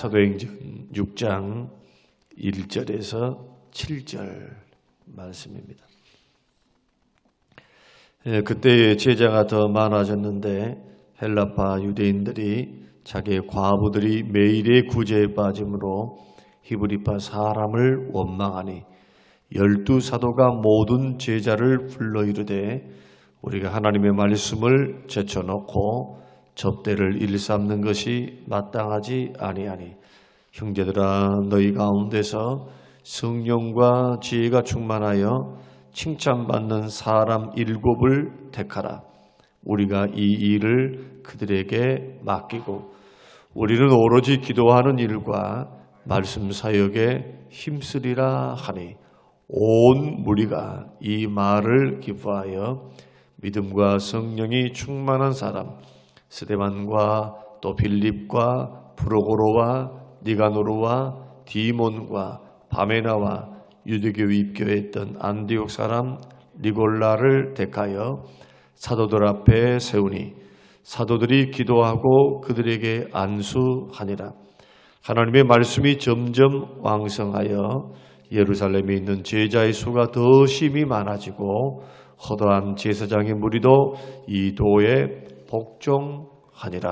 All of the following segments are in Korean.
사도행전 6장 1절에서 7절 말씀입니다. 그때 제자가 더 많아졌는데 헬라파 유대인들이 자기의 과부들이 매일의 구제에 빠짐으로 히브리파 사람을 원망하니 12사도가 모든 제자를 불러 이르되 우리가 하나님의 말씀을 제쳐놓고 접대를 일삼는 것이 마땅하지 아니하니 형제들아 너희 가운데서 성령과 지혜가 충만하여 칭찬받는 사람 7을 택하라. 우리가 이 일을 그들에게 맡기고 우리는 오로지 기도하는 일과 말씀 사역에 힘쓰리라 하니 온 무리가 이 말을 기뻐하여 믿음과 성령이 충만한 사람 스데반과 또 빌립과 프로고로와 니가노르와 디몬과 바메나와 유대교에 입교했던 안디옥 사람 니골라를 택하여 사도들 앞에 세우니 사도들이 기도하고 그들에게 안수하니라. 하나님의 말씀이 점점 왕성하여 예루살렘에 있는 제자의 수가 더 심히 많아지고 허다한 제사장의 무리도 이 도에 복종하니라.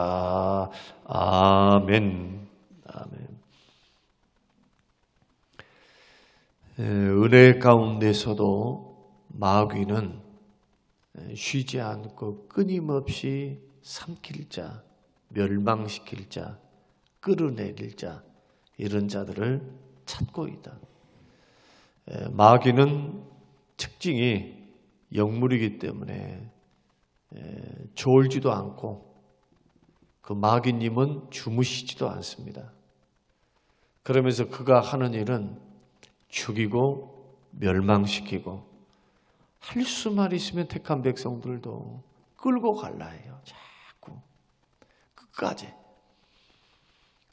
아멘. 아멘. 은혜 가운데서도 마귀는 쉬지 않고 끊임없이 삼킬 자, 멸망시킬 자, 끌어내릴 자 이런 자들을 찾고 있다. 마귀는 특징이 영물이기 때문에 졸지도 않고 그 마귀님은 주무시지도 않습니다. 그러면서 그가 하는 일은 죽이고 멸망시키고 할 수만 있으면 택한 백성들도 끌고 갈라 해요. 자꾸 끝까지.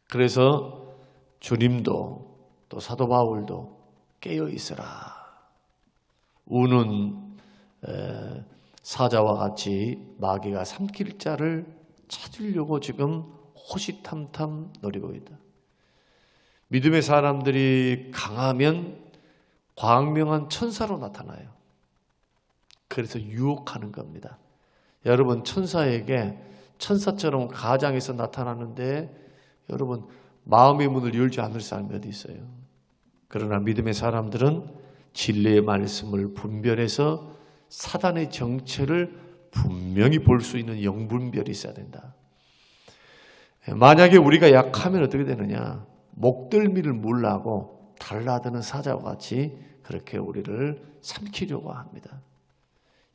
그래서 주님도 또 사도 바울도 깨어 있으라. 우는 사자와 같이 마귀가 삼킬 자를 찾으려고 지금 호시탐탐 노리고 있다. 믿음의 사람들이 강하면 광명한 천사로 나타나요. 그래서 유혹하는 겁니다. 여러분 천사에게 천사처럼 가장해서 나타나는데 여러분 마음의 문을 열지 않을 사람이 어디 있어요? 그러나 믿음의 사람들은 진리의 말씀을 분별해서 사단의 정체를 분명히 볼 수 있는 영분별이 있어야 된다. 만약에 우리가 약하면 어떻게 되느냐? 목덜미를 물라고 달라드는 사자와 같이 그렇게 우리를 삼키려고 합니다.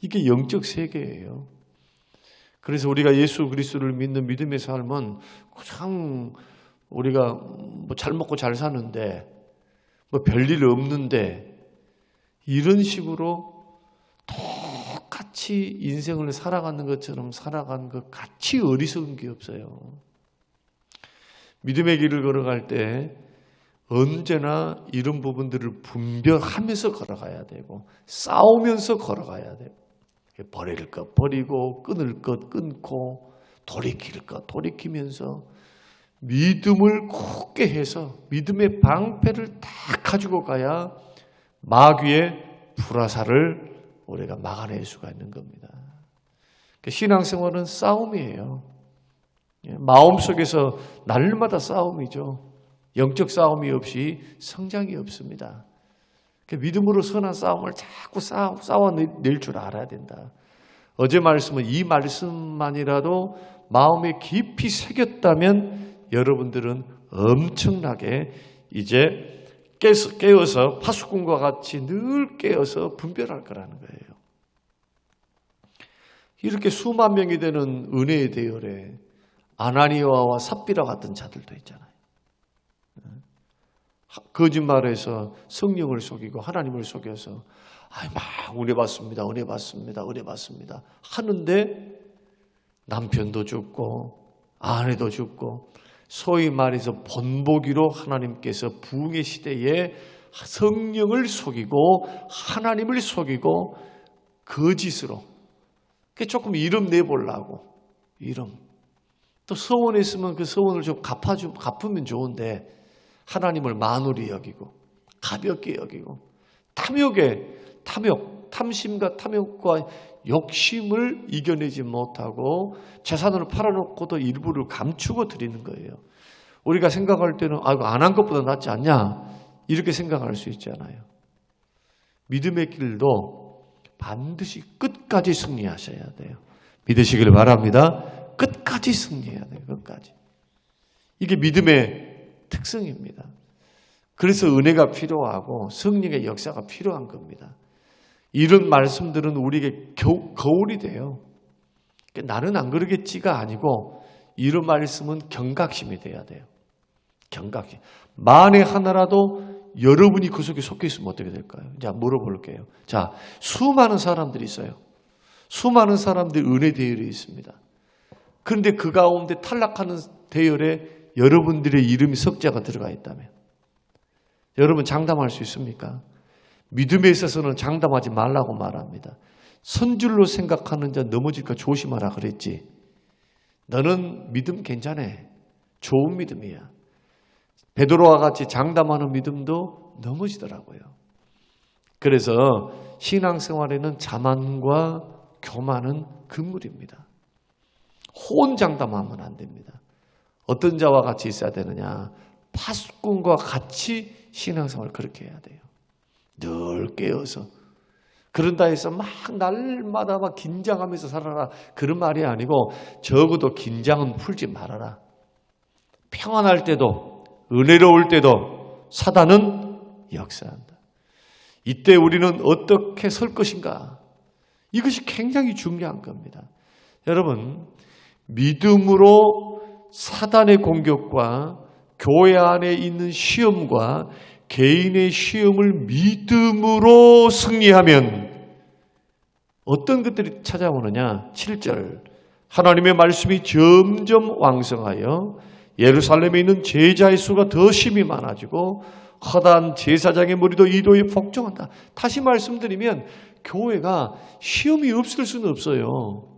이게 영적 세계예요. 그래서 우리가 예수 그리스도를 믿는 믿음의 삶은 그냥 우리가 뭐 잘 먹고 잘 사는데 뭐 별일 없는데 이런 식으로 똑같이 인생을 살아가는 것처럼 살아가는 것 같이 어리석은 게 없어요. 믿음의 길을 걸어갈 때 언제나 이런 부분들을 분별하면서 걸어가야 되고 싸우면서 걸어가야 되고 버릴 것 버리고 끊을 것 끊고 돌이킬 것 돌이키면서 믿음을 굳게 해서 믿음의 방패를 다 가지고 가야 마귀의 불화살을 우리가 막아낼 수가 있는 겁니다. 신앙생활은 싸움이에요. 마음속에서 날마다 싸움이죠. 영적 싸움이 없이 성장이 없습니다. 믿음으로 선한 싸움을 자꾸 싸워낼 줄 알아야 된다. 어제 말씀은 이 말씀만이라도 마음에 깊이 새겼다면 여러분들은 엄청나게 이제 깨어서 파수꾼과 같이 늘 깨어서 분별할 거라는 거예요. 이렇게 수만 명이 되는 은혜의 대열에 아나니아와 삽비라 같은 자들도 있잖아요. 거짓말해서 성령을 속이고 하나님을 속여서 막 은혜 받습니다. 은혜 받습니다. 은혜 받습니다. 하는데 남편도 죽고 아내도 죽고 소위 말해서 본보기로 하나님께서 부흥의 시대에 성령을 속이고 하나님을 속이고 거짓으로 조금 이름 내보려고 이름 또 서원했으면 그 서원을 좀 갚으면 좋은데 하나님을 만홀히 여기고 가볍게 여기고 탐심과 탐욕과 욕심을 이겨내지 못하고 재산을 팔아놓고도 일부를 감추고 드리는 거예요. 우리가 생각할 때는 이거 안 한 것보다 낫지 않냐 이렇게 생각할 수 있잖아요. 믿음의 길도 반드시 끝까지 승리하셔야 돼요. 믿으시길 바랍니다. 끝까지 승리해야 돼요. 끝까지. 이게 믿음의 특성입니다. 그래서 은혜가 필요하고 성령의 역사가 필요한 겁니다. 이런 말씀들은 우리에게 거울이 돼요. 나는 안 그러겠지가 아니고 이런 말씀은 경각심이 돼야 돼요. 경각심. 만에 하나라도 여러분이 그 속에 속해 있으면 어떻게 될까요? 자, 물어볼게요. 자, 수많은 사람들이 있어요. 수많은 사람들이 은혜 대열에 있습니다. 그런데 그 가운데 탈락하는 대열에 여러분들의 이름이 석자가 들어가 있다면 여러분 장담할 수 있습니까? 믿음에 있어서는 장담하지 말라고 말합니다. 선줄로 생각하는 자 넘어질까 조심하라 그랬지. 너는 믿음 괜찮아. 좋은 믿음이야. 베드로와 같이 장담하는 믿음도 넘어지더라고요. 그래서 신앙생활에는 자만과 교만은 금물입니다. 호언장담하면 안 됩니다. 어떤 자와 같이 있어야 되느냐? 파수꾼과 같이 신앙생활을 그렇게 해야 돼요. 늘 깨어서. 그런다 해서 막 날마다 막 긴장하면서 살아라. 그런 말이 아니고 적어도 긴장은 풀지 말아라. 평안할 때도 은혜로울 때도 사단은 역사한다. 이때 우리는 어떻게 설 것인가? 이것이 굉장히 중요한 겁니다. 여러분, 믿음으로 사단의 공격과 교회 안에 있는 시험과 개인의 시험을 믿음으로 승리하면 어떤 것들이 찾아오느냐? 7절 하나님의 말씀이 점점 왕성하여 예루살렘에 있는 제자의 수가 더 심히 많아지고 허다한 제사장의 머리도 이도에 복종한다. 다시 말씀드리면 교회가 시험이 없을 수는 없어요.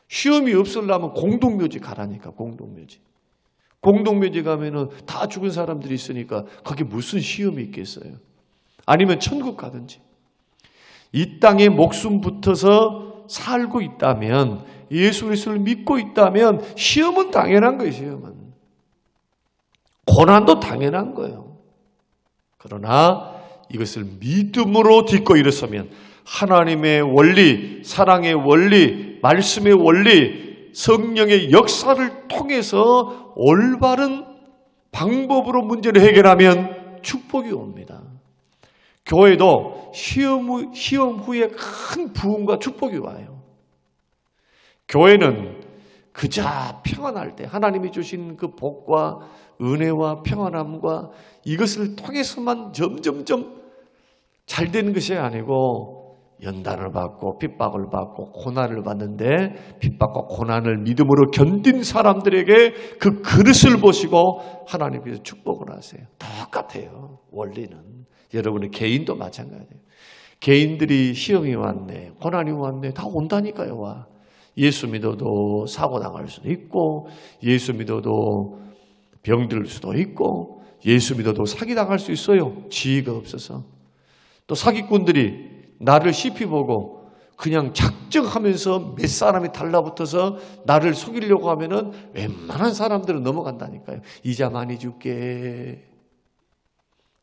시험이 없으려면 공동묘지 가라니까. 공동묘지 가면은 다 죽은 사람들이 있으니까 거기 무슨 시험이 있겠어요. 아니면 천국 가든지. 이 땅에 목숨 붙어서 살고 있다면 예수 그리스도를 믿고 있다면 시험은 당연한 거예요. 시험은. 고난도 당연한 거예요. 그러나 이것을 믿음으로 딛고 일어서면 하나님의 원리, 사랑의 원리, 말씀의 원리, 성령의 역사를 통해서 올바른 방법으로 문제를 해결하면 축복이 옵니다. 교회도 시험 후에 큰 부흥과 축복이 와요. 교회는 그저 평안할 때 하나님이 주신 그 복과 은혜와 평안함과 이것을 통해서만 점점점 잘 되는 것이 아니고 연단을 받고 핍박을 받고 고난을 받는데 핍박과 고난을 믿음으로 견딘 사람들에게 그 그릇을 보시고 하나님께서 축복을 하세요. 똑같아요. 원리는. 여러분의 개인도 마찬가지예요. 개인들이 시험이 왔네, 고난이 왔네, 다 온다니까요. 와. 예수 믿어도 사고 당할 수도 있고 예수 믿어도 병들 수도 있고 예수 믿어도 사기당할 수 있어요. 지혜가 없어서. 또 사기꾼들이 나를 시피 보고 그냥 작정하면서 몇 사람이 달라붙어서 나를 속이려고 하면은 웬만한 사람들은 넘어간다니까요. 이자 많이 줄게.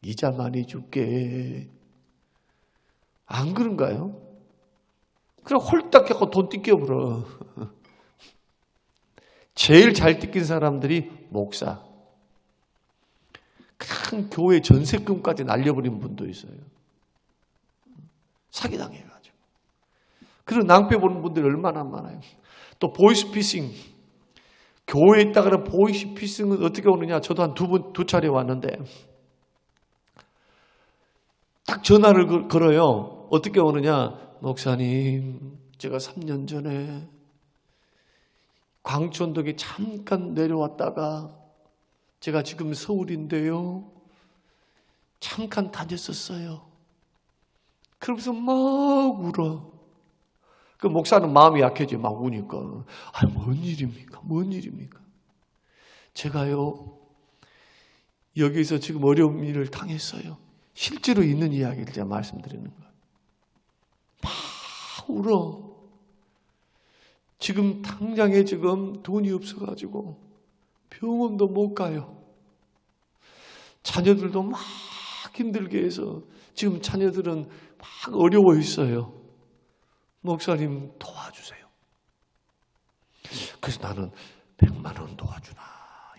이자 많이 줄게. 안 그런가요? 그럼 홀딱 해서 돈 뜯겨버려. 제일 잘 뜯긴 사람들이 목사. 큰 교회 전세금까지 날려버린 분도 있어요. 사기당해가지고. 그런 낭패 보는 분들이 얼마나 많아요. 또 보이스피싱. 교회에 있다가 보이스피싱은 어떻게 오느냐. 저도 한 두 차례 왔는데 딱 전화를 걸어요. 어떻게 오느냐. 목사님, 제가 3년 전에 광천동에 잠깐 내려왔다가 제가 지금 서울인데요. 잠깐 다녔었어요. 그러면서 막 울어. 그 목사는 마음이 약해져 막 우니까 뭔 일입니까? 뭔 일입니까? 제가요 여기서 지금 어려운 일을 당했어요. 실제로 있는 이야기를 제가 말씀드리는 거예요. 막 울어. 지금 당장에 지금 돈이 없어가지고 병원도 못 가요. 자녀들도 막 힘들게 해서 지금 자녀들은 막 어려워 있어요. 목사님 도와주세요. 그래서 나는 100만 원 도와주나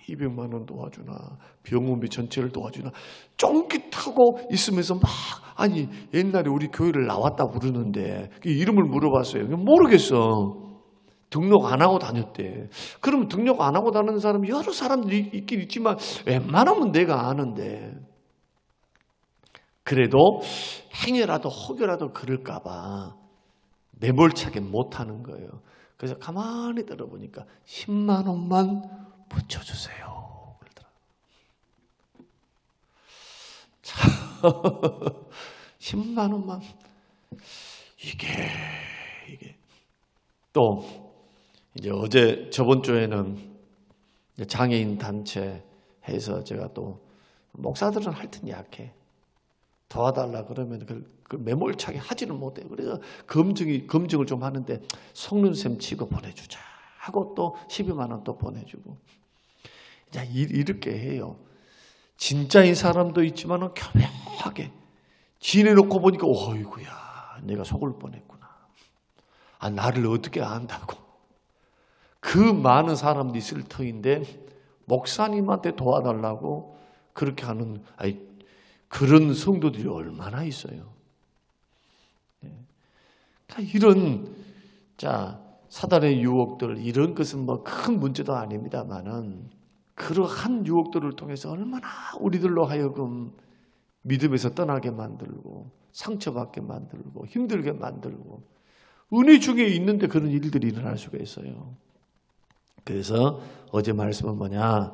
200만 원 도와주나 병원비 전체를 도와주나 쫑깃하고 있으면서 막 아니 옛날에 우리 교회를 나왔다 부르는데 이름을 물어봤어요. 모르겠어. 등록 안 하고 다녔대. 그러면 등록 안 하고 다니는 사람이 여러 사람들이 있긴 있지만 웬만하면 내가 아는데 그래도 행여라도 혹여라도 그럴까 봐 매몰차게 못하는 거예요. 그래서 가만히 들어보니까 10만 원만 붙여주세요. 그러더라고요. 10만 원만. 이게 또 이제 저번 주에는 장애인 단체 해서 제가 또 목사들은 하여튼 약해. 도와달라 그러면 그 매몰차게 하지는 못해요. 그래서 검증을 좀 하는데 속눈샘 치고 보내주자 하고 또 12만 원 또 보내주고. 이제 이렇게 해요. 진짜인 사람도 있지만 교묘하게 지내놓고 보니까 어이구야 내가 속을 뻔했구나. 나를 어떻게 안다고. 그 많은 사람들이 있을 터인데 목사님한테 도와달라고 그렇게 하는 그런 성도들이 얼마나 있어요. 이런 사단의 유혹들 이런 것은 뭐 큰 문제도 아닙니다만은 그러한 유혹들을 통해서 얼마나 우리들로 하여금 믿음에서 떠나게 만들고 상처받게 만들고 힘들게 만들고 은혜 중에 있는데 그런 일들이 일어날 수가 있어요. 그래서 어제 말씀은 뭐냐?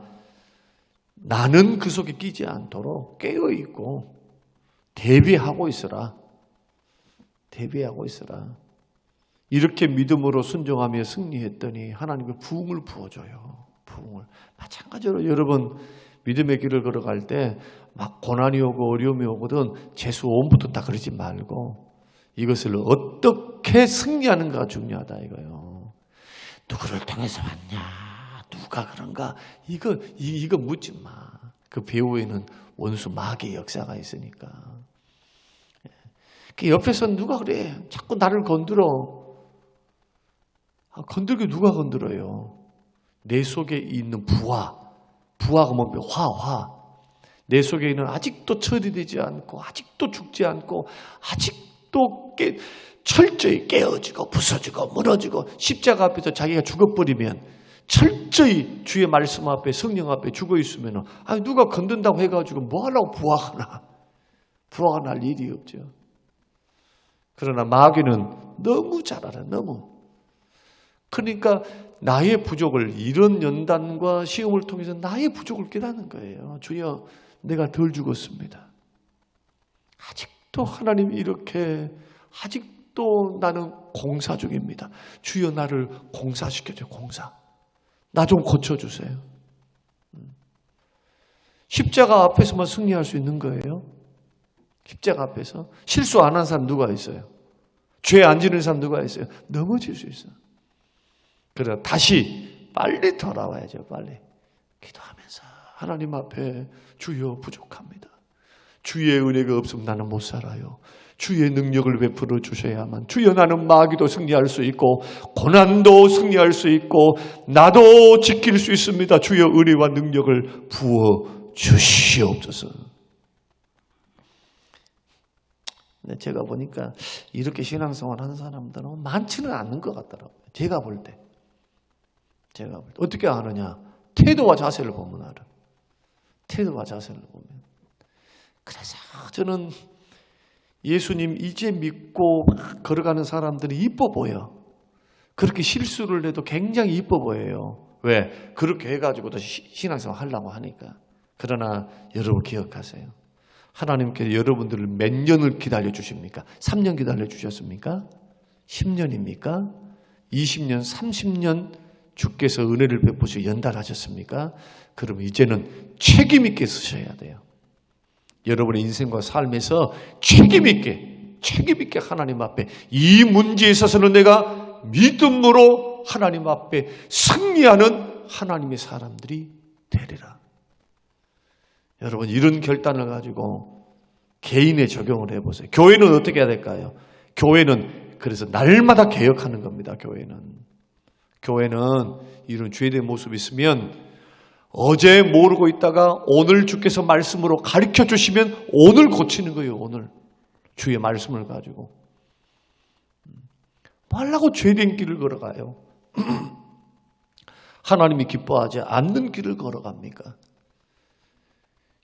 나는 그 속에 끼지 않도록 깨어있고 대비하고 있어라. 대비하고 있어라. 이렇게 믿음으로 순종하며 승리했더니 하나님의 부흥을 부어줘요. 부흥을. 마찬가지로 여러분 믿음의 길을 걸어갈 때 막 고난이 오고 어려움이 오거든 재수온부터 다 그러지 말고 이것을 어떻게 승리하는가가 중요하다 이거요. 누구를 통해서 왔냐? 누가 그런가? 이거 묻지 마. 그 배후에는 원수 마귀의 역사가 있으니까. 그 옆에서 누가 그래? 자꾸 나를 건드려. 건들게 누가 건드려요? 내 속에 있는 부화가 뭐면 화. 내 속에 있는 아직도 처리되지 않고 아직도 죽지 않고 아직도 철저히 깨어지고 부서지고 무너지고 십자가 앞에서 자기가 죽어버리면 철저히 주의 말씀 앞에 성령 앞에 죽어있으면 누가 건든다고 해가지고 뭐 하려고 부화가 날 일이 없죠. 그러나 마귀는 너무 잘 알아. 너무. 그러니까 나의 부족을 이런 연단과 시험을 통해서 나의 부족을 깨닫는 거예요. 주여 내가 덜 죽었습니다. 아직도 하나님 이렇게 아직도 나는 공사 중입니다. 주여 나를 공사시켜줘요. 공사. 나 좀 고쳐주세요. 십자가 앞에서만 승리할 수 있는 거예요. 십자가 앞에서. 실수 안 한 사람 누가 있어요? 죄 안 지는 사람 누가 있어요? 넘어질 수 있어요. 그래서 다시 빨리 돌아와야죠. 빨리. 기도하면서 하나님 앞에 주여 부족합니다. 주의 은혜가 없으면 나는 못 살아요. 주의 능력을 베풀어 주셔야만 주여 나는 마귀도 승리할 수 있고 고난도 승리할 수 있고 나도 지킬 수 있습니다. 주여 은혜와 능력을 부어 주시옵소서. 근데 제가 보니까 이렇게 신앙생활 하는 사람들은 많지는 않는 것 같더라고요. 제가 볼 때. 어떻게 아느냐? 태도와 자세를 보면 알아. 태도와 자세를 보면. 그래서 저는 예수님 이제 믿고 걸어가는 사람들이 이뻐 보여. 그렇게 실수를 해도 굉장히 이뻐 보여요. 왜? 그렇게 해가지고도 신앙생활 하려고 하니까. 그러나 여러분 기억하세요. 하나님께서 여러분들을 몇 년을 기다려 주십니까? 3년 기다려 주셨습니까? 10년입니까? 20년, 30년 주께서 은혜를 베푸시 연단하셨습니까? 그럼 이제는 책임 있게 쓰셔야 돼요. 여러분의 인생과 삶에서 책임 있게 하나님 앞에 이 문제에 있어서는 내가 믿음으로 하나님 앞에 승리하는 하나님의 사람들이 되리라. 여러분 이런 결단을 가지고 개인에 적용을 해보세요. 교회는 어떻게 해야 될까요? 교회는 그래서 날마다 개혁하는 겁니다. 교회는 이런 죄된 모습이 있으면 어제 모르고 있다가 오늘 주께서 말씀으로 가르쳐 주시면 오늘 고치는 거예요. 오늘 주의 말씀을 가지고 말라고 죄된 길을 걸어가요. 하나님이 기뻐하지 않는 길을 걸어갑니까?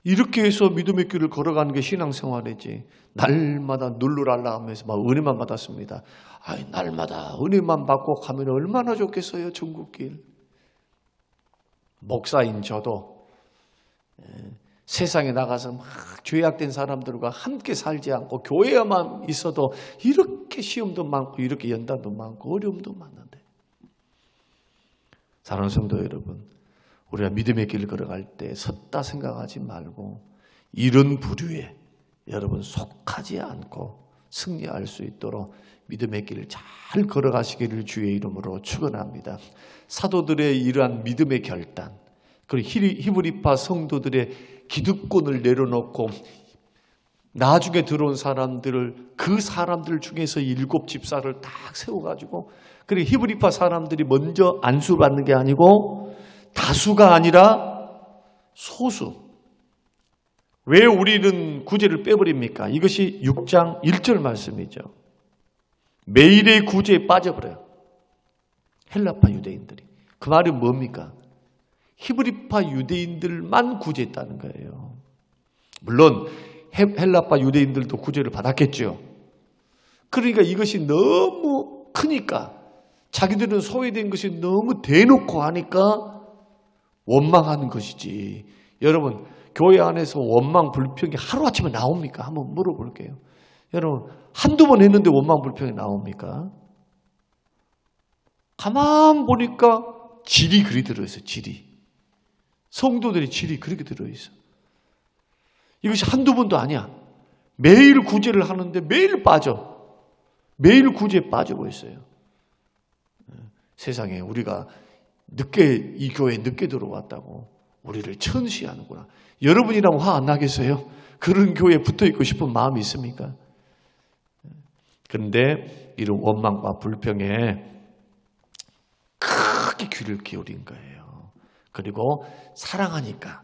이렇게 해서 믿음의 길을 걸어가는 게 신앙생활이지. 날마다 눌러랄라 하면서 막 은혜만 받았습니다. 날마다 은혜만 받고 가면 얼마나 좋겠어요. 천국길. 목사인 저도 세상에 나가서 막 죄악된 사람들과 함께 살지 않고 교회에만 있어도 이렇게 시험도 많고 이렇게 연단도 많고 어려움도 많은데, 사랑하는 성도 여러분, 우리가 믿음의 길을 걸어갈 때 섰다 생각하지 말고 이런 부류에 여러분 속하지 않고 승리할 수 있도록 믿음의 길을 잘 걸어가시기를 주의 이름으로 축원합니다. 사도들의 이러한 믿음의 결단, 그리고 히브리파 성도들의 기득권을 내려놓고 나중에 들어온 사람들을, 그 사람들 중에서 7 집사를 딱 세워가지고, 그리고 히브리파 사람들이 먼저 안수받는 게 아니고 다수가 아니라 소수. 왜 우리는 구제를 빼버립니까? 이것이 6장 1절 말씀이죠. 매일의 구제에 빠져버려요. 헬라파 유대인들이. 그 말은 뭡니까? 히브리파 유대인들만 구제했다는 거예요. 물론 헬라파 유대인들도 구제를 받았겠죠. 그러니까 이것이 너무 크니까, 자기들은 소외된 것이 너무 대놓고 하니까 원망하는 것이지. 여러분, 교회 안에서 원망 불평이 하루아침에 나옵니까? 한번 물어볼게요. 여러분, 한두 번 했는데 원망 불평이 나옵니까? 가만 보니까 질이 그리 들어있어요. 질이. 성도들의 질이 그렇게 들어있어. 이것이 한두 번도 아니야. 매일 구제를 하는데 매일 빠져. 매일 구제에 빠지고 있어요. 세상에 우리가 이 교회에 늦게 들어왔다고 우리를 천시하는구나. 여러분이라면 화 안 나겠어요? 그런 교회에 붙어 있고 싶은 마음이 있습니까? 그런데 이런 원망과 불평에 크게 귀를 기울인 거예요. 그리고 사랑하니까,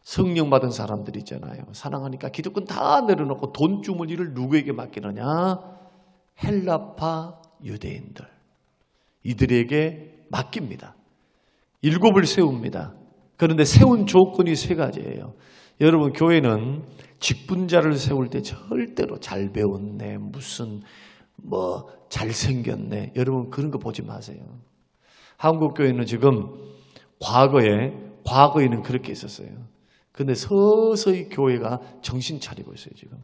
성령 받은 사람들 있잖아요. 사랑하니까 기득권 다 내려놓고 돈 주머니를 누구에게 맡기느냐? 헬라파 유대인들. 이들에게 맡깁니다. 7을 세웁니다. 그런데 세운 조건이 3가지예요. 여러분, 교회는 직분자를 세울 때 절대로 잘 배웠네, 무슨 잘생겼네, 여러분 그런 거 보지 마세요. 한국 교회는 지금 과거에는 그렇게 있었어요. 그런데 서서히 교회가 정신 차리고 있어요. 지금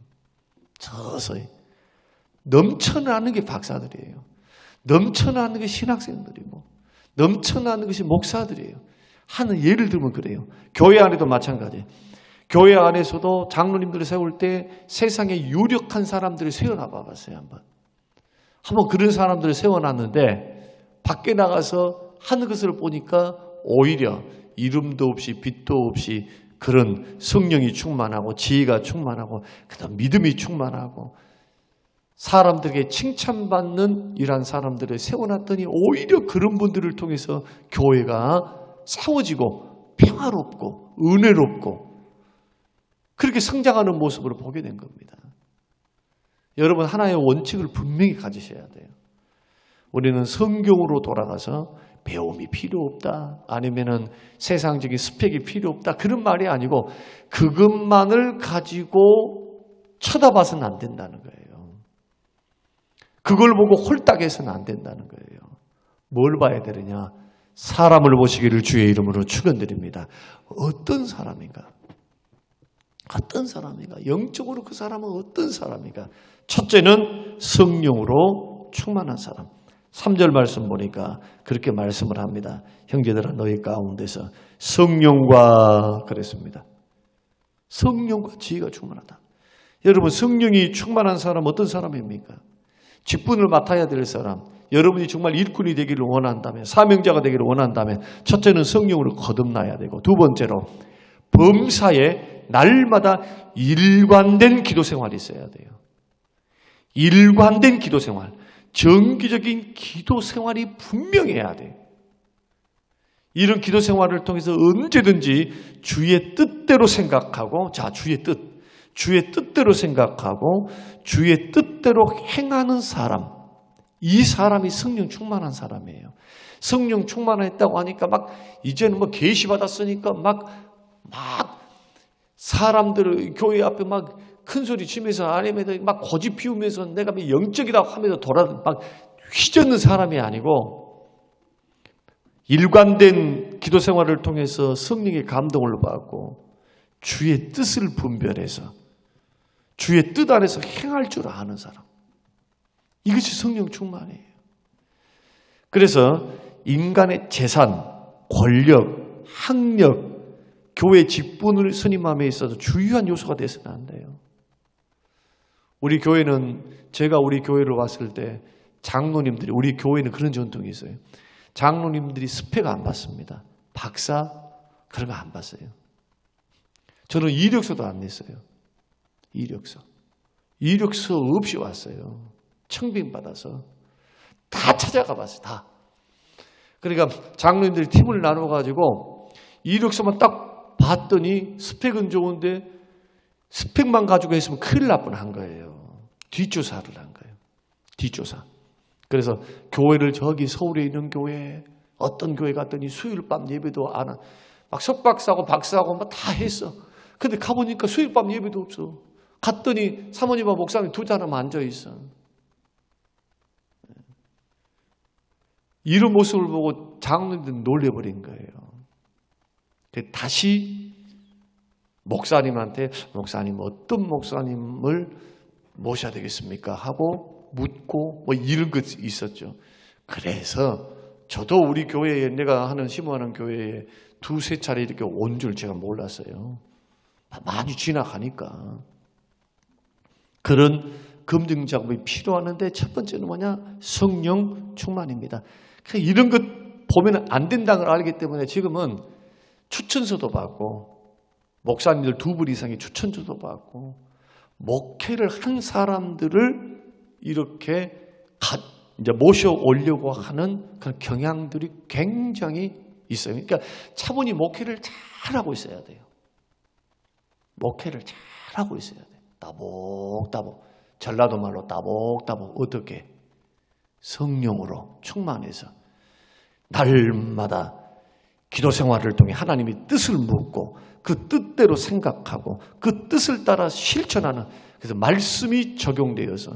서서히 넘쳐나는 게 박사들이에요. 넘쳐나는 게 신학생들이고, 넘쳐나는 것이 목사들이에요. 하는 예를 들면 그래요. 교회 안에도 마찬가지예요. 교회 안에서도 장로님들을 세울 때 세상에 유력한 사람들을 세워놔 봐봤어요. 한번 그런 사람들을 세워놨는데 밖에 나가서 하는 것을 보니까 오히려 이름도 없이 빛도 없이 그런 성령이 충만하고 지혜가 충만하고 그다음 믿음이 충만하고 사람들에게 칭찬받는 이러한 사람들을 세워놨더니 오히려 그런 분들을 통해서 교회가 세워지고 평화롭고 은혜롭고 그렇게 성장하는 모습을 보게 된 겁니다. 여러분, 하나의 원칙을 분명히 가지셔야 돼요. 우리는 성경으로 돌아가서 배움이 필요 없다, 아니면은 세상적인 스펙이 필요 없다, 그런 말이 아니고 그것만을 가지고 쳐다봐서는 안 된다는 거예요. 그걸 보고 홀딱해서는 안 된다는 거예요. 뭘 봐야 되느냐? 사람을 보시기를 주의 이름으로 축원드립니다. 어떤 사람인가? 어떤 사람인가? 영적으로 그 사람은 어떤 사람인가? 첫째는 성령으로 충만한 사람. 3절 말씀 보니까 그렇게 말씀을 합니다. 형제들아 너희 가운데서 성령과 그랬습니다. 성령과 지혜가 충만하다. 여러분 성령이 충만한 사람 어떤 사람입니까? 직분을 맡아야 될 사람. 여러분이 정말 일꾼이 되기를 원한다면, 사명자가 되기를 원한다면 첫째는 성령으로 거듭나야 되고, 두 번째로 범사에 날마다 일관된 기도 생활이 있어야 돼요. 일관된 기도 생활, 정기적인 기도 생활이 분명해야 돼요. 이런 기도 생활을 통해서 언제든지 주의 뜻대로 생각하고, 자, 주의 뜻대로 생각하고 주의 뜻대로 행하는 사람, 이 사람이 성령 충만한 사람이에요. 성령 충만했다고 하니까 막 이제는 뭐 계시 받았으니까 막 사람들을 교회 앞에 막 큰 소리 치면서 아니면 막 고집 피우면서 내가 영적이라고 하면서 막 휘젓는 사람이 아니고, 일관된 기도 생활을 통해서 성령의 감동을 받고 주의 뜻을 분별해서 주의 뜻 안에서 행할 줄 아는 사람, 이것이 성령 충만이에요. 그래서 인간의 재산, 권력, 학력, 교회 직분을 선임함에 있어서 주요한 요소가 되어서는 안 돼요. 우리 교회는, 제가 우리 교회를 왔을 때 장로님들이, 우리 교회는 그런 전통이 있어요. 장로님들이 스펙 안 받습니다. 박사 그런 거 안 받어요. 저는 이력서도 안 냈어요. 이력서 없이 왔어요. 청빙받아서 다 찾아가 봤어요. 다. 그러니까 장로님들이 팀을 나눠가지고 이력서만 딱 봤더니 스펙은 좋은데 스펙만 가지고 했으면 큰일 날 뻔한 거예요. 뒷조사를 한 거예요. 뒷조사. 그래서 교회를 저기 서울에 있는 교회, 어떤 교회 갔더니 수요일 밤 예배도 안 하. 막 석박사고 박사고 막 다 했어. 근데 가보니까 수요일 밤 예배도 없어. 갔더니 사모님과 목사님 두 사람 앉아 있어. 이런 모습을 보고 장로님들은 놀래버린 거예요. 다시 목사님한테, 목사님 어떤 목사님을 모셔야 되겠습니까? 하고 묻고 뭐 이런 것이 있었죠. 그래서 저도 우리 교회에, 내가 하는 심호하는 교회에 두세 차례 이렇게 온 줄 제가 몰랐어요. 많이 지나가니까. 그런 검증 작업이 필요하는데 첫 번째는 뭐냐? 성령 충만입니다. 이런 것 보면 안 된다는 걸 알기 때문에 지금은 추천서도 받고, 목사님들 2분 이상의 추천서도 받고, 목회를 한 사람들을 이렇게 이제 모셔오려고 하는 그런 경향들이 굉장히 있어요. 그러니까 차분히 목회를 잘하고 있어야 돼요. 목회를 잘하고 있어야 돼요. 따복따복. 전라도 말로 따복따복. 어떻게? 성령으로 충만해서 날마다 기도 생활을 통해 하나님의 뜻을 묻고 그 뜻대로 생각하고 그 뜻을 따라 실천하는, 그래서 말씀이 적용되어서,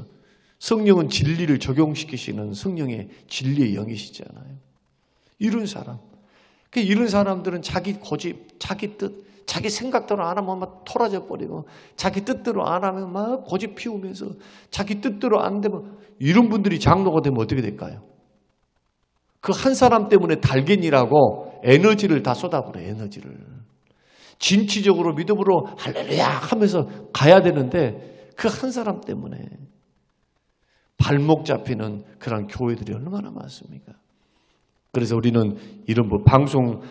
성령은 진리를 적용시키시는 성령의 진리의 영이시잖아요. 이런 사람. 이런 사람들은 자기 고집, 자기 뜻, 자기 생각대로 안 하면 막 토라져 버리고, 자기 뜻대로 안 하면 막 고집 피우면서, 자기 뜻대로 안 되면, 이런 분들이 장로가 되면 어떻게 될까요? 그 한 사람 때문에 달겐이라고 에너지를 다 쏟아버려요. 에너지를. 진취적으로 믿음으로 할렐루야 하면서 가야 되는데 그 한 사람 때문에 발목 잡히는 그런 교회들이 얼마나 많습니까? 그래서 우리는 이런 방송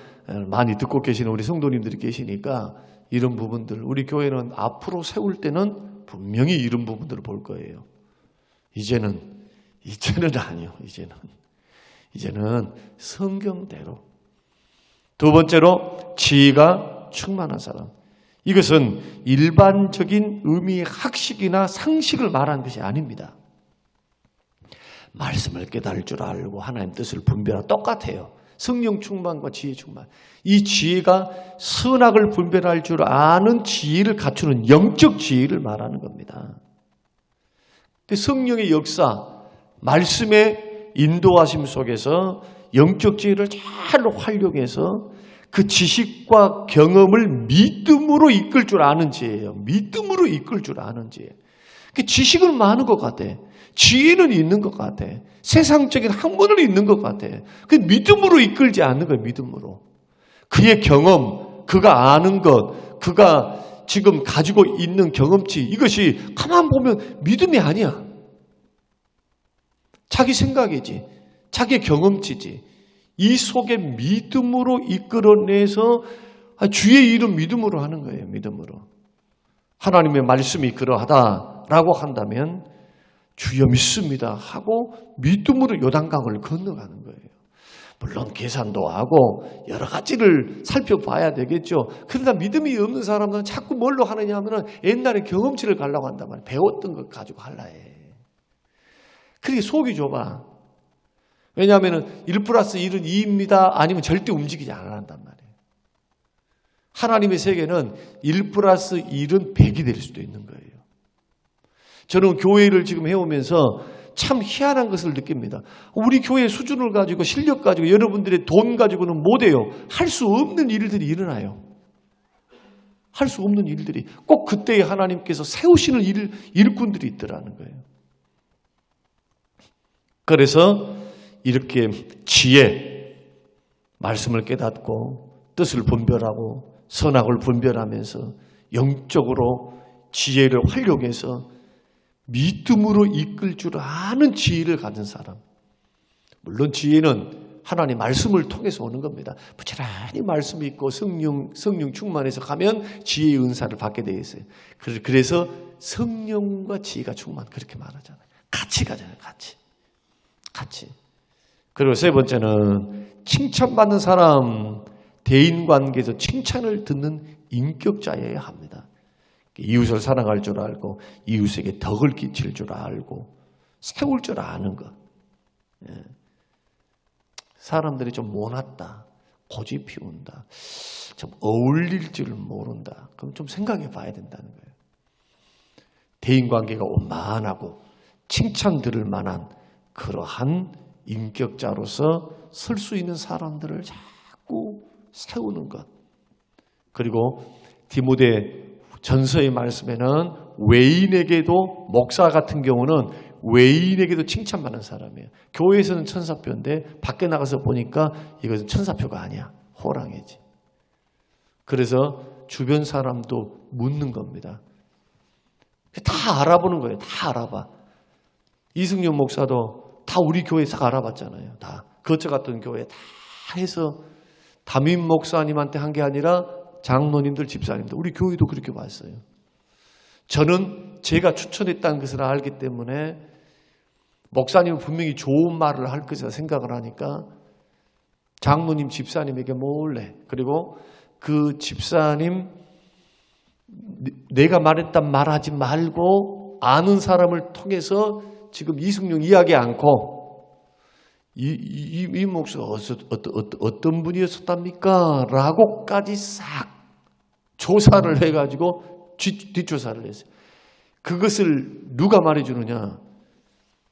많이 듣고 계시는 우리 성도님들이 계시니까 이런 부분들, 우리 교회는 앞으로 세울 때는 분명히 이런 부분들을 볼 거예요. 이제는 아니요. 이제는 성경대로. 두 번째로 지혜가 충만한 사람. 이것은 일반적인 의미의 학식이나 상식을 말하는 것이 아닙니다. 말씀을 깨달을 줄 알고 하나님 뜻을 분별하고 똑같아요. 성령 충만과 지혜 충만. 이 지혜가 선악을 분별할 줄 아는 지혜를 갖추는 영적 지혜를 말하는 겁니다. 성령의 역사, 말씀의 인도하심 속에서 영적 지혜를 잘 활용해서 그 지식과 경험을 믿음으로 이끌 줄 아는 지혜예요. 믿음으로 이끌 줄 아는 지혜. 지식은 많은 것 같아. 지혜는 있는 것 같아. 세상적인 학문은 있는 것 같아. 그 믿음으로 이끌지 않는 거예요. 믿음으로. 그의 경험, 그가 아는 것, 그가 지금 가지고 있는 경험치, 이것이 가만 보면 믿음이 아니야. 자기 생각이지. 자기 경험치지. 이 속에 믿음으로 이끌어내서 주의 일은 믿음으로 하는 거예요. 믿음으로. 하나님의 말씀이 그러하다라고 한다면 주여 믿습니다 하고 믿음으로 요단강을 건너가는 거예요. 물론 계산도 하고 여러 가지를 살펴봐야 되겠죠. 그러나 믿음이 없는 사람들은 자꾸 뭘로 하느냐 하면 옛날에 경험치를 가려고 한단 말이에요. 배웠던 것 가지고 하려 해. 그게 속이 좁아. 왜냐하면 1+1은 2입니다. 아니면 절대 움직이지 않는단 말이에요. 하나님의 세계는 1+1은 100이 될 수도 있는 거예요. 저는 교회를 지금 해오면서 참 희한한 것을 느낍니다. 우리 교회 수준을 가지고 실력 가지고 여러분들의 돈 가지고는 못해요. 할 수 없는 일들이 일어나요. 할 수 없는 일들이 꼭 그때에 하나님께서 세우시는 일꾼들이 있더라는 거예요. 그래서 이렇게 지혜, 말씀을 깨닫고 뜻을 분별하고 선악을 분별하면서 영적으로 지혜를 활용해서 믿음으로 이끌 줄 아는 지혜를 가진 사람. 물론 지혜는 하나님 말씀을 통해서 오는 겁니다. 부지런히 말씀이 있고 성령 충만해서 가면 지혜의 은사를 받게 되어 있어요. 그래서 성령과 지혜가 충만, 그렇게 말하잖아요. 같이 가잖아요. 같이. 그리고 세 번째는 칭찬받는 사람, 대인관계에서 칭찬을 듣는 인격자여야 합니다. 이웃을 사랑할 줄 알고 이웃에게 덕을 끼칠 줄 알고 세울 줄 아는 것. 사람들이 좀 모났다, 고집 피운다, 좀 어울릴 줄 모른다. 그럼 좀 생각해 봐야 된다는 거예요. 대인관계가 원만하고 칭찬 들을 만한 그러한 인격자로서 설 수 있는 사람들을 자꾸 세우는 것. 그리고 디모데 전서의 말씀에는 외인에게도, 목사 같은 경우는 외인에게도 칭찬받는 사람이에요. 교회에서는 천사표인데 밖에 나가서 보니까 이것은 천사표가 아니야. 호랑이지. 그래서 주변 사람도 묻는 겁니다. 다 알아보는 거예요. 다 알아봐. 이승윤 목사도 다 우리 교회에서 알아봤잖아요. 다. 거처 같은 교회 다 해서 담임 목사님한테 한 게 아니라 장로님들, 집사님들, 우리 교회도 그렇게 봤어요. 저는 제가 추천했다는 것을 알기 때문에 목사님은 분명히 좋은 말을 할 것이라 생각을 하니까 장로님, 집사님에게 몰래, 그리고 그 집사님 내가 말했단 말하지 말고 아는 사람을 통해서 지금 이승용 이야기 않고 이 목사가 어떤 분이었답니까? 라고까지 싹 조사를 해가지고 뒷조사를 했어요. 그것을 누가 말해주느냐?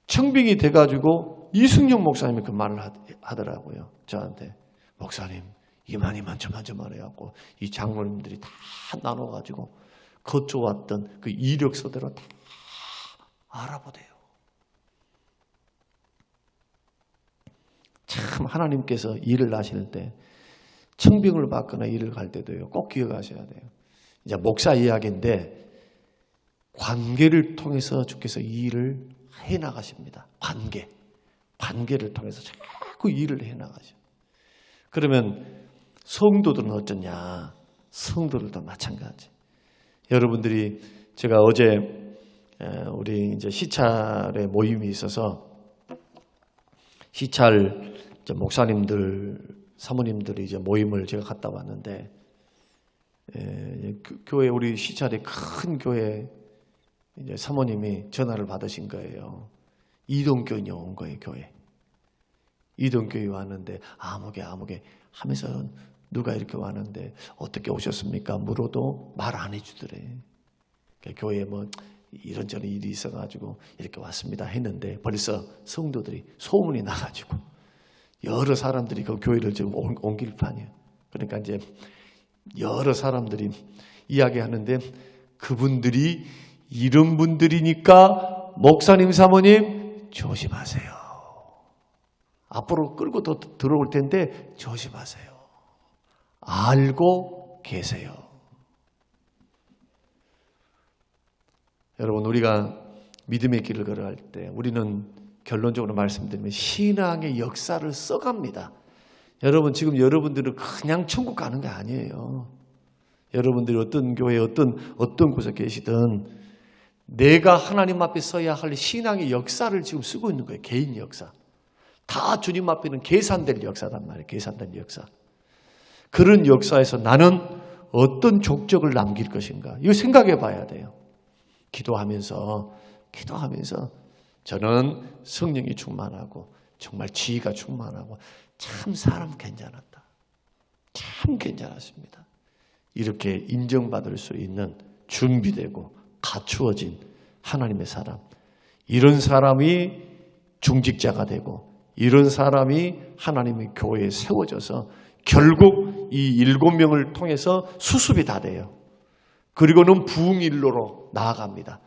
청빙이 돼가지고 이승용 목사님이 그 말을 하더라고요. 저한테. 목사님, 이만저만 해갖고 이 장로님들이 다 나눠가지고 거쳐왔던 그 이력서대로 다 알아보대요. 참 하나님께서 일을 하실 때 청빙을 받거나 일을 갈 때도요. 꼭 기억하셔야 돼요. 이제 목사 이야기인데 관계를 통해서 주께서 이 일을 해나가십니다. 관계를 통해서 자꾸 일을 해나가죠. 그러면 성도들은 어쩌냐? 성도들도 마찬가지. 여러분들이 제가 어제 우리 이제 시찰의 모임이 있어서 시찰 목사님들, 사모님들이 이제 모임을 제가 갔다 왔는데 교회 우리 시찰의 큰 교회 이제 사모님이 전화를 받으신 거예요. 이동교인이 온 거예요, 교회. 이동교인이 왔는데 아무개 하면서 누가 이렇게 왔는데 어떻게 오셨습니까? 물어도 말 안 해주더래. 교회에 뭐 이런저런 일이 있어가지고 이렇게 왔습니다 했는데 벌써 성도들이 소문이 나가지고 여러 사람들이 그 교회를 지금 옮길 판이에요. 그러니까 이제 여러 사람들이 이야기하는데 그분들이 이런 분들이니까 목사님, 사모님 조심하세요. 앞으로 끌고 더 들어올 텐데 조심하세요. 알고 계세요. 여러분, 우리가 믿음의 길을 걸어갈 때 우리는 결론적으로 말씀드리면 신앙의 역사를 써갑니다. 여러분, 지금 여러분들은 그냥 천국 가는 게 아니에요. 여러분들이 어떤 교회, 어떤 곳에 계시든 내가 하나님 앞에 서야 할 신앙의 역사를 지금 쓰고 있는 거예요. 개인 역사. 다 주님 앞에는 계산될 역사단 말이에요. 계산된 역사. 그런 역사에서 나는 어떤 족적을 남길 것인가. 이거 생각해 봐야 돼요. 기도하면서 저는 성령이 충만하고 정말 지혜가 충만하고 참 사람 괜찮았다. 참 괜찮았습니다. 이렇게 인정받을 수 있는 준비되고 갖추어진 하나님의 사람. 이런 사람이 중직자가 되고 이런 사람이 하나님의 교회에 세워져서 결국 이 7명을 통해서 수습이 다 돼요. 그리고는 부흥일로로 나아갑니다.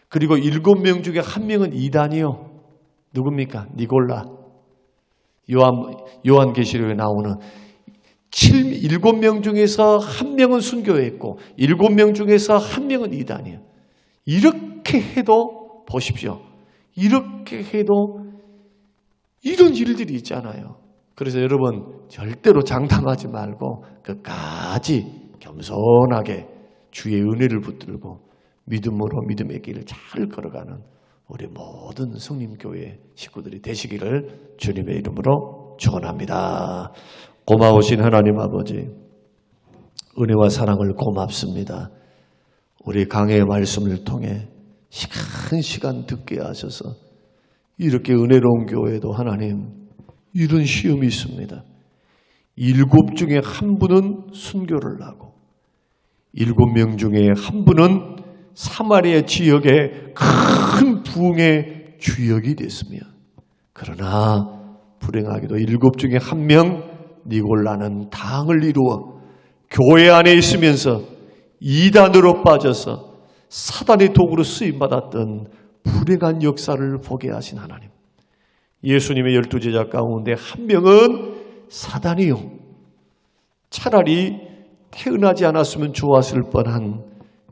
그리고 7명 중에 1명은 이단이요. 누굽니까? 니골라. 요한계시록에 나오는 7명 중에서 1명은 순교했고 7명 중에서 1명은 이단이에요. 이렇게 해도 보십시오. 이렇게 해도 이런 일들이 있잖아요. 그래서 여러분 절대로 장담하지 말고 끝까지 겸손하게 주의 은혜를 붙들고 믿음으로 믿음의 길을 잘 걸어가는 우리 모든 성림교회 식구들이 되시기를 주님의 이름으로 축원합니다. 고마우신 하나님 아버지, 은혜와 사랑을 고맙습니다. 우리 강해의 말씀을 통해 시간 듣게 하셔서 이렇게 은혜로운 교회도 하나님 이런 시험이 있습니다. 7 중에 1분은 순교를 하고 7명 중에 1분은 사마리아 지역의 큰 부흥의 주역이 됐으며 그러나 불행하게도 7 중에 1명 니골라는 당을 이루어 교회 안에 있으면서 이단으로 빠져서 사단의 도구로 쓰임받았던 불행한 역사를 보게 하신 하나님. 예수님의 12제자 가운데 1명은 사단이요. 차라리 태어나지 않았으면 좋았을 뻔한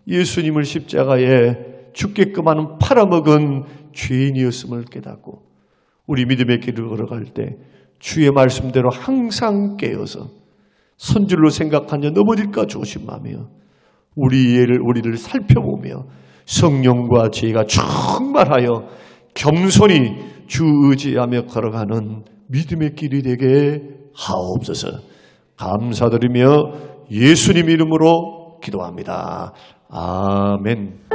예수님을 십자가에 죽게끔 하는 팔아먹은 죄인이었음을 깨닫고 우리 믿음의 길을 걸어갈 때 주의 말씀대로 항상 깨어서 선줄로 생각하며 넘어질까 조심하며 우리를 살펴보며 성령과 지혜가 충만하여 겸손히 주 의지하며 걸어가는 믿음의 길이 되게 하옵소서. 감사드리며 예수님 이름으로 기도합니다. 아멘.